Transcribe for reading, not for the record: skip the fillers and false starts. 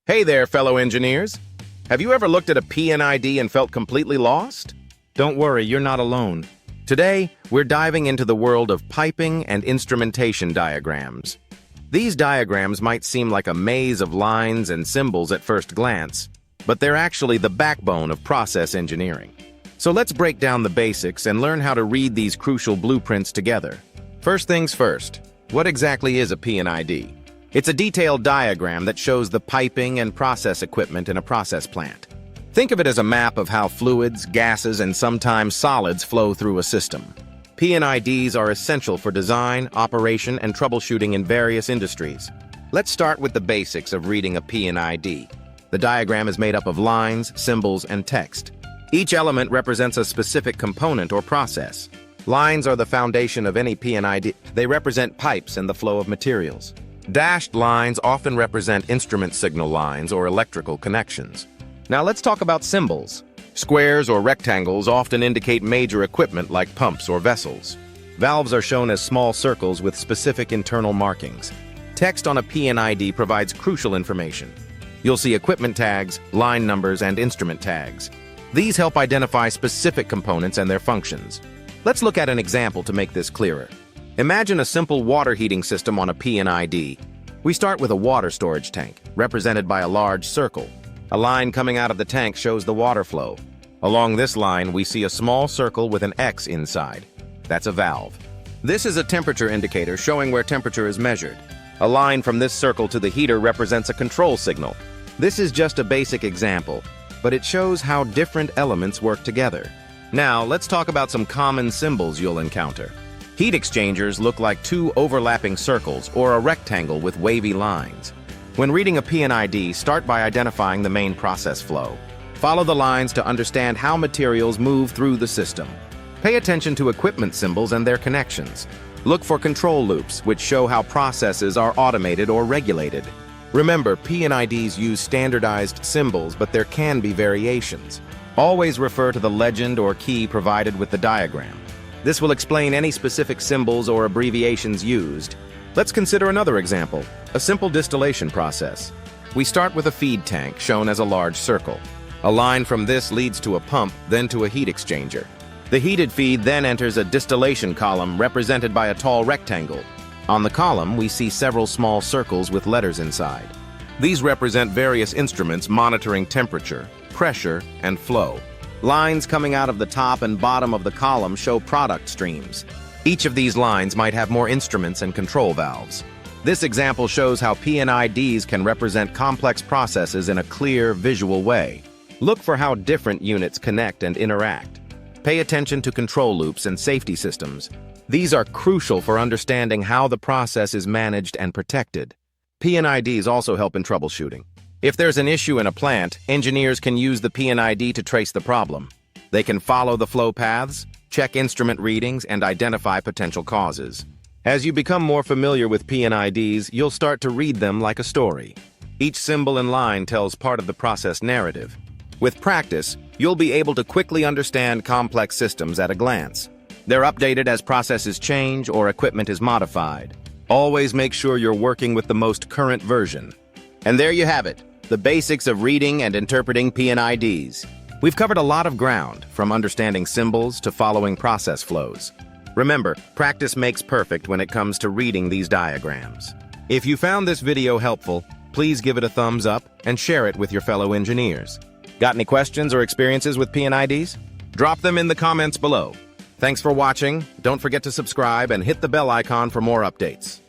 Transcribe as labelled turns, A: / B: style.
A: Hey there, fellow engineers. Have you ever looked at a P&ID and felt completely lost? Don't worry, you're not alone. Today, we're diving into the world of piping and instrumentation diagrams. These diagrams might seem like a maze of lines and symbols at first glance, but they're actually the backbone of process engineering. So let's break down the basics and learn how to read these crucial blueprints together. First things first, what exactly is a P&ID? It's a detailed diagram that shows the piping and process equipment in a process plant. Think of it as a map of how fluids, gases, and sometimes solids flow through a system. P&IDs are essential for design, operation, and troubleshooting in various industries. Let's start with the basics of reading a P&ID. The diagram is made up of lines, symbols, and text. Each element represents a specific component or process. Lines are the foundation of any P&ID. They represent pipes and the flow of materials. Dashed lines often represent instrument signal lines or electrical connections. Now let's talk about symbols. Squares or rectangles often indicate major equipment like pumps or vessels. Valves are shown as small circles with specific internal markings. Text on a P&ID provides crucial information. You'll see equipment tags, line numbers, and instrument tags. These help identify specific components and their functions. Let's look at an example to make this clearer. Imagine a simple water heating system on a P&ID. We start with a water storage tank, represented by a large circle. A line coming out of the tank shows the water flow. Along this line, we see a small circle with an X inside. That's a valve. This is a temperature indicator showing where temperature is measured. A line from this circle to the heater represents a control signal. This is just a basic example, but it shows how different elements work together. Now, let's talk about some common symbols you'll encounter. Heat exchangers look like two overlapping circles or a rectangle with wavy lines. When reading a P&ID, start by identifying the main process flow. Follow the lines to understand how materials move through the system. Pay attention to equipment symbols and their connections. Look for control loops, which show how processes are automated or regulated. Remember, P&IDs use standardized symbols, but there can be variations. Always refer to the legend or key provided with the diagram. This will explain any specific symbols or abbreviations used. Let's consider another example, a simple distillation process. We start with a feed tank, shown as a large circle. A line from this leads to a pump, then to a heat exchanger. The heated feed then enters a distillation column, represented by a tall rectangle. On the column, we see several small circles with letters inside. These represent various instruments monitoring temperature, pressure, and flow. Lines coming out of the top and bottom of the column show product streams. Each of these lines might have more instruments and control valves. This example shows how P&IDs can represent complex processes in a clear, visual way. Look for how different units connect and interact. Pay attention to control loops and safety systems. These are crucial for understanding how the process is managed and protected. P&IDs also help in troubleshooting. If there's an issue in a plant, engineers can use the P&ID to trace the problem. They can follow the flow paths, check instrument readings, and identify potential causes. As you become more familiar with P&IDs, you'll start to read them like a story. Each symbol and line tells part of the process narrative. With practice, you'll be able to quickly understand complex systems at a glance. They're updated as processes change or equipment is modified. Always make sure you're working with the most current version. And there you have it, the basics of reading and interpreting P&IDs. We've covered a lot of ground, from understanding symbols to following process flows. Remember, practice makes perfect when it comes to reading these diagrams. If you found this video helpful, please give it a thumbs up and share it with your fellow engineers. Got any questions or experiences with P&IDs? Drop them in the comments below. Thanks for watching. Don't forget to subscribe and hit the bell icon for more updates.